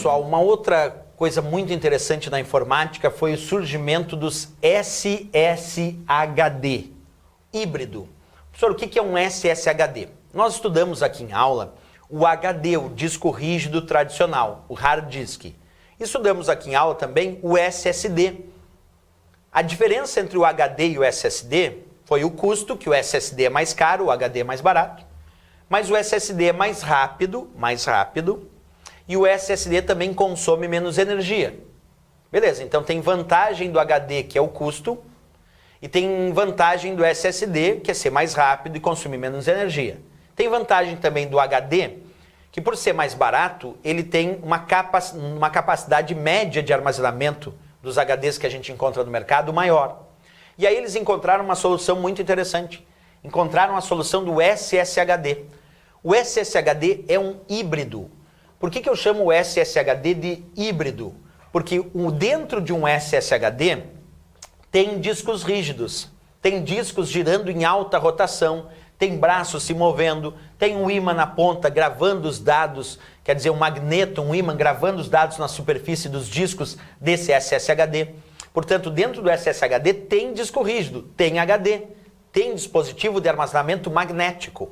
pessoal, uma outra coisa muito interessante na informática foi o surgimento dos SSHD, híbrido. Professor, o que é um SSHD? Nós estudamos aqui em aula o HD, o disco rígido tradicional, o hard disk. Estudamos aqui em aula também o SSD. A diferença entre o HD e o SSD foi o custo, que o SSD é mais caro, o HD é mais barato, mas o SSD é mais rápido, e o SSD também consome menos energia. Beleza, então tem vantagem do HD, que é o custo, e tem vantagem do SSD, que é ser mais rápido e consumir menos energia. Tem vantagem também do HD, que por ser mais barato, ele tem uma capacidade média de armazenamento dos HDs que a gente encontra no mercado maior. E aí eles encontraram uma solução muito interessante. Encontraram a solução do SSHD. O SSHD é um híbrido. Por que eu chamo o SSHD de híbrido? Porque dentro de um SSHD tem discos rígidos, tem discos girando em alta rotação, tem braços se movendo, tem um ímã na ponta gravando os dados, quer dizer, um magneto, um ímã gravando os dados na superfície dos discos desse SSHD. Portanto, dentro do SSHD tem disco rígido, tem HD, tem dispositivo de armazenamento magnético.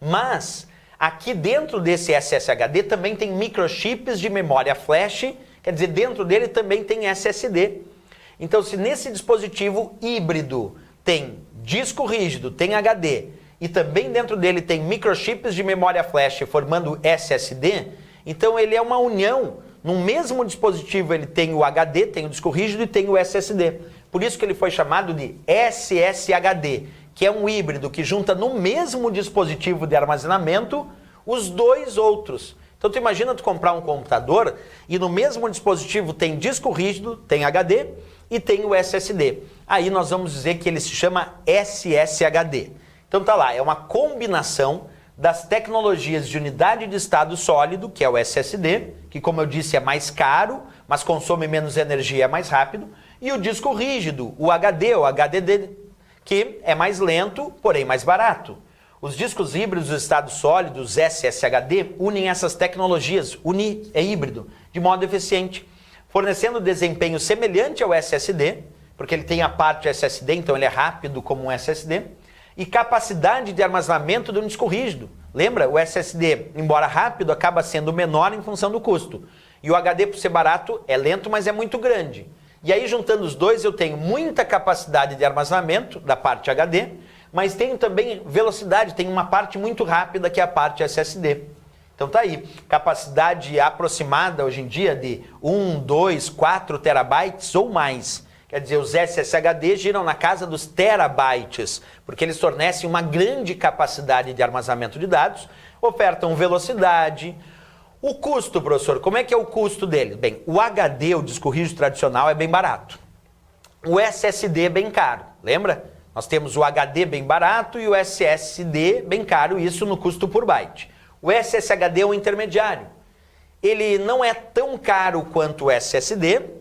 Mas, aqui dentro desse SSHD também tem microchips de memória flash, quer dizer, dentro dele também tem SSD. Então, se nesse dispositivo híbrido tem disco rígido, tem HD, e também dentro dele tem microchips de memória flash formando SSD, então ele é uma união. No mesmo dispositivo ele tem o HD, tem o disco rígido e tem o SSD. Por isso que ele foi chamado de SSHD, que é um híbrido que junta no mesmo dispositivo de armazenamento os dois outros. Então tu imagina tu comprar um computador e no mesmo dispositivo tem disco rígido, tem HD e tem o SSD. Aí nós vamos dizer que ele se chama SSHD. Então tá lá, é uma combinação das tecnologias de unidade de estado sólido, que é o SSD, que como eu disse é mais caro, mas consome menos energia, é mais rápido, e o disco rígido, o HD, o HDD, que é mais lento, porém mais barato. Os discos híbridos de estado sólido, os SSHD, unem essas tecnologias, é híbrido, de modo eficiente, fornecendo desempenho semelhante ao SSD, porque ele tem a parte SSD, então ele é rápido como um SSD, e capacidade de armazenamento de um disco rígido. Lembra? O SSD, embora rápido, acaba sendo menor em função do custo. E o HD, por ser barato, é lento, mas é muito grande. E aí, juntando os dois, eu tenho muita capacidade de armazenamento da parte HD, mas tenho também velocidade, tenho uma parte muito rápida que é a parte SSD. Então tá aí, capacidade aproximada hoje em dia de 1, 2, 4 terabytes ou mais. Quer dizer, os SSHD giram na casa dos terabytes, porque eles fornecem uma grande capacidade de armazenamento de dados, ofertam velocidade. O custo, professor, como é que é o custo dele? Bem, o HD, o disco rígido tradicional, é bem barato. O SSD é bem caro, lembra? Nós temos o HD bem barato e o SSD bem caro, isso no custo por byte. O SSHD é um intermediário. Ele não é tão caro quanto o SSD,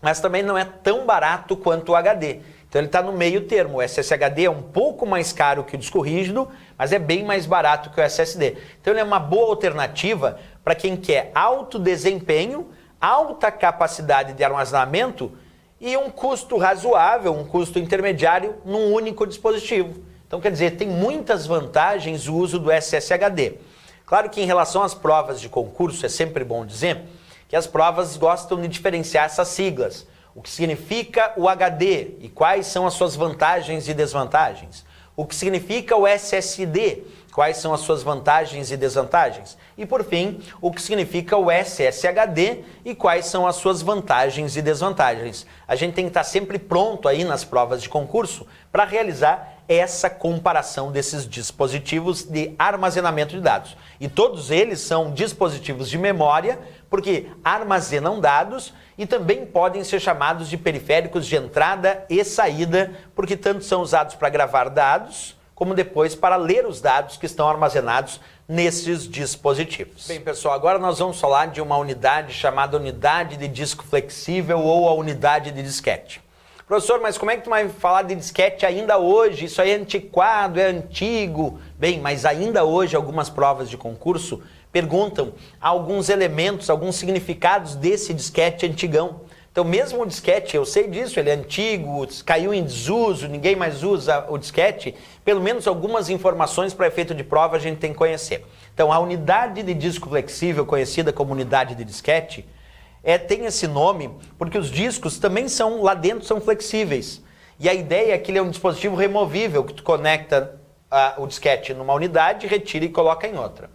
mas também não é tão barato quanto o HD. Então ele está no meio termo. O SSHD é um pouco mais caro que o disco rígido, mas é bem mais barato que o SSD. Então ele é uma boa alternativa para quem quer alto desempenho, alta capacidade de armazenamento e um custo razoável, um custo intermediário num único dispositivo. Então quer dizer, tem muitas vantagens o uso do SSHD. Claro que em relação às provas de concurso é sempre bom dizer que as provas gostam de diferenciar essas siglas. O que significa o HD e quais são as suas vantagens e desvantagens. O que significa o SSD, quais são as suas vantagens e desvantagens. E por fim, o que significa o SSHD e quais são as suas vantagens e desvantagens. A gente tem que estar sempre pronto aí nas provas de concurso para realizar essa comparação desses dispositivos de armazenamento de dados. E todos eles são dispositivos de memória, porque armazenam dados e também podem ser chamados de periféricos de entrada e saída, porque tanto são usados para gravar dados, como depois para ler os dados que estão armazenados nesses dispositivos. Bem, pessoal, agora nós vamos falar de uma unidade chamada unidade de disco flexível ou a unidade de disquete. Professor, mas como é que tu vai falar de disquete ainda hoje? Isso aí é antiquado, é antigo. Bem, mas ainda hoje algumas provas de concurso perguntam alguns elementos, alguns significados desse disquete antigão. Então mesmo o disquete, eu sei disso, ele é antigo, caiu em desuso, ninguém mais usa o disquete, pelo menos algumas informações para efeito de prova a gente tem que conhecer. Então a unidade de disco flexível, conhecida como unidade de disquete, tem esse nome porque os discos também são, lá dentro, são flexíveis. E a ideia é que ele é um dispositivo removível, que tu conecta o disquete numa unidade, retira e coloca em outra.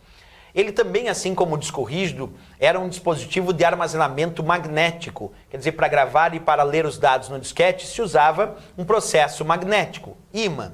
Ele também, assim como o disco rígido, era um dispositivo de armazenamento magnético. Quer dizer, para gravar e para ler os dados no disquete se usava um processo magnético, ímã.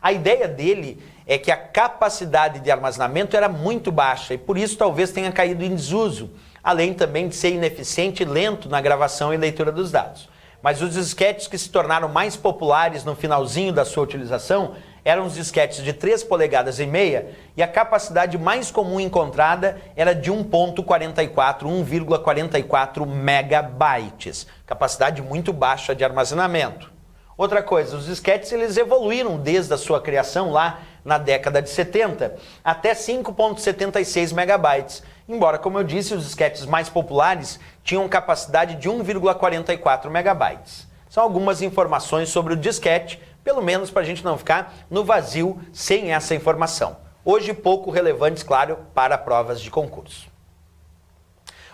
A ideia dele é que a capacidade de armazenamento era muito baixa e por isso talvez tenha caído em desuso, além também de ser ineficiente e lento na gravação e leitura dos dados. Mas os disquetes que se tornaram mais populares no finalzinho da sua utilização eram os disquetes de 3,5 polegadas e a capacidade mais comum encontrada era de 1,44 megabytes. Capacidade muito baixa de armazenamento. Outra coisa, os disquetes eles evoluíram desde a sua criação lá na década de 70 até 5,76 megabytes. Embora, como eu disse, os disquetes mais populares tinham capacidade de 1,44 megabytes. São algumas informações sobre o disquete, pelo menos para a gente não ficar no vazio sem essa informação. Hoje pouco relevantes, claro, para provas de concurso.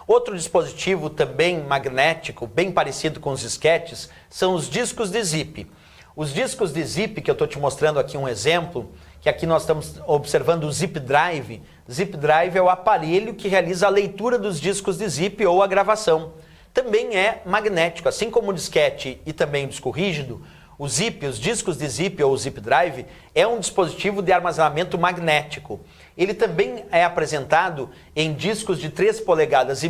Outro dispositivo também magnético, bem parecido com os disquetes, são os discos de zip. Os discos de zip, que eu estou te mostrando aqui um exemplo, que aqui nós estamos observando o zip drive. Zip drive é o aparelho que realiza a leitura dos discos de zip ou a gravação. Também é magnético, assim como o disquete e também o disco rígido. O zip, os discos de zip ou zip drive, é um dispositivo de armazenamento magnético. Ele também é apresentado em discos de 3,5 polegadas,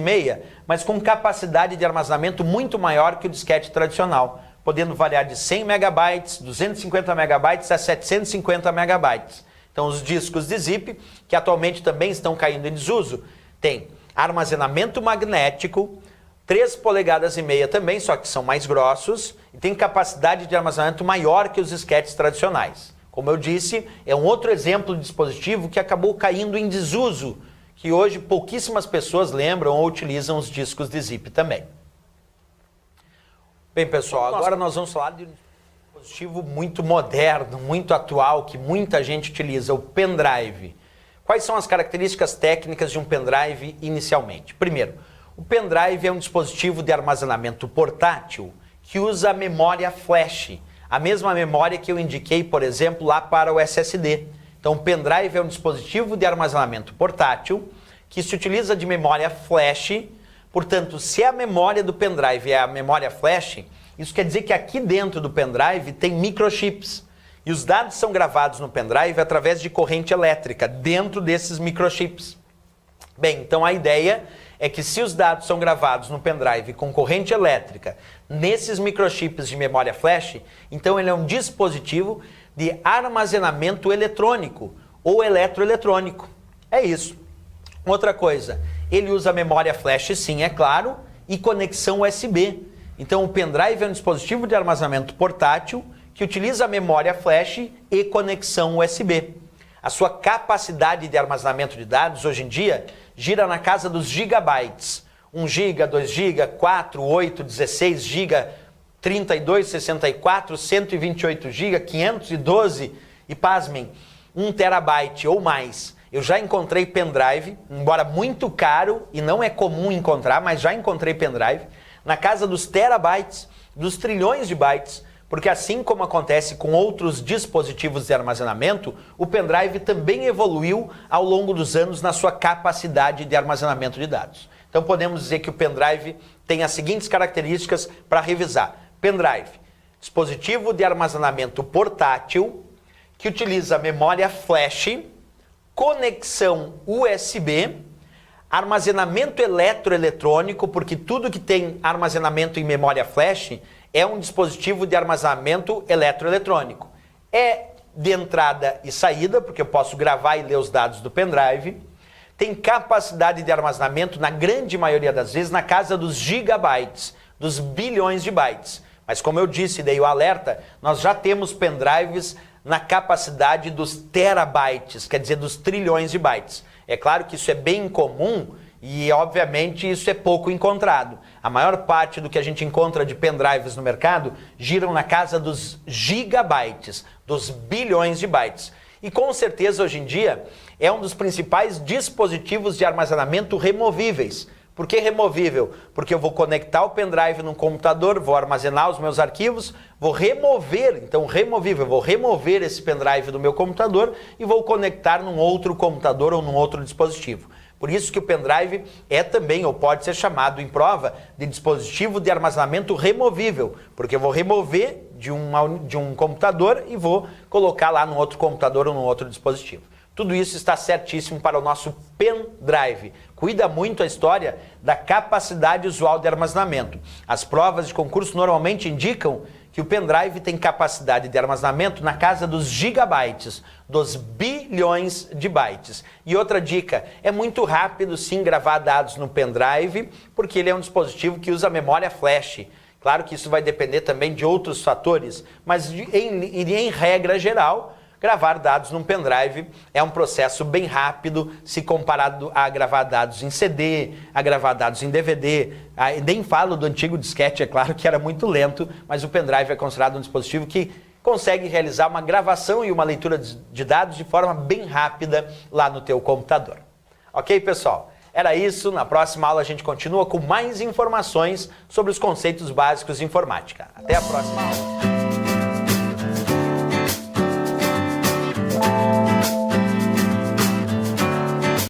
mas com capacidade de armazenamento muito maior que o disquete tradicional, podendo variar de 100 megabytes, 250 megabytes a 750 megabytes. Então os discos de zip, que atualmente também estão caindo em desuso, tem armazenamento magnético, 3,5 polegadas também, só que são mais grossos, e tem capacidade de armazenamento maior que os disquetes tradicionais. Como eu disse, é um outro exemplo de dispositivo que acabou caindo em desuso, que hoje pouquíssimas pessoas lembram ou utilizam os discos de zip também. Bem, pessoal, agora nós vamos falar de um dispositivo muito moderno, muito atual, que muita gente utiliza, o pendrive. Quais são as características técnicas de um pendrive inicialmente? Primeiro, o pendrive é um dispositivo de armazenamento portátil que usa a memória flash, a mesma memória que eu indiquei, por exemplo, lá para o SSD. Então, o pendrive é um dispositivo de armazenamento portátil que se utiliza de memória flash. Portanto, se a memória do pendrive é a memória flash, isso quer dizer que aqui dentro do pendrive tem microchips. E os dados são gravados no pendrive através de corrente elétrica, dentro desses microchips. Bem, então a ideia é que se os dados são gravados no pendrive com corrente elétrica, nesses microchips de memória flash, então ele é um dispositivo de armazenamento eletrônico ou eletroeletrônico. É isso. Outra coisa, ele usa memória flash, sim, é claro, e conexão USB. Então o pendrive é um dispositivo de armazenamento portátil que utiliza a memória flash e conexão USB. A sua capacidade de armazenamento de dados hoje em dia gira na casa dos gigabytes. 1 GB, 2 GB, 4, 8, 16 GB, 32, 64, 128 GB, 512 e, pasmem, 1 terabyte ou mais. Eu já encontrei pendrive, embora muito caro e não é comum encontrar, mas já encontrei pendrive, na casa dos terabytes, dos trilhões de bytes, porque assim como acontece com outros dispositivos de armazenamento, o pendrive também evoluiu ao longo dos anos na sua capacidade de armazenamento de dados. Então podemos dizer que o pendrive tem as seguintes características para revisar. Pendrive, dispositivo de armazenamento portátil, que utiliza memória flash, conexão USB, armazenamento eletroeletrônico, porque tudo que tem armazenamento em memória flash é um dispositivo de armazenamento eletroeletrônico. É de entrada e saída, porque eu posso gravar e ler os dados do pendrive. Tem capacidade de armazenamento, na grande maioria das vezes, na casa dos gigabytes, dos bilhões de bytes. Mas como eu disse, dei o alerta, nós já temos pendrives na capacidade dos terabytes, quer dizer, dos trilhões de bytes. É claro que isso é bem comum e, obviamente, isso é pouco encontrado. A maior parte do que a gente encontra de pendrives no mercado giram na casa dos gigabytes, dos bilhões de bytes. E com certeza, hoje em dia, é um dos principais dispositivos de armazenamento removíveis. Por que removível? Porque eu vou conectar o pendrive num computador, vou armazenar os meus arquivos, vou remover, então removível, vou remover esse pendrive do meu computador e vou conectar num outro computador ou num outro dispositivo. Por isso que o pendrive é também, ou pode ser chamado em prova, de dispositivo de armazenamento removível, porque eu vou remover de um computador e vou colocar lá num outro computador ou num outro dispositivo. Tudo isso está certíssimo para o nosso pendrive. Cuida muito a história da capacidade usual de armazenamento. As provas de concurso normalmente indicam que o pendrive tem capacidade de armazenamento na casa dos gigabytes, dos bilhões de bytes. E outra dica, é muito rápido sim gravar dados no pendrive, porque ele é um dispositivo que usa memória flash. Claro que isso vai depender também de outros fatores, mas em regra geral, gravar dados num pendrive é um processo bem rápido se comparado a gravar dados em CD, a gravar dados em DVD. Nem falo do antigo disquete, é claro que era muito lento, mas o pendrive é considerado um dispositivo que consegue realizar uma gravação e uma leitura de dados de forma bem rápida lá no teu computador. Ok, pessoal? Era isso. Na próxima aula a gente continua com mais informações sobre os conceitos básicos de informática. Até a próxima aula.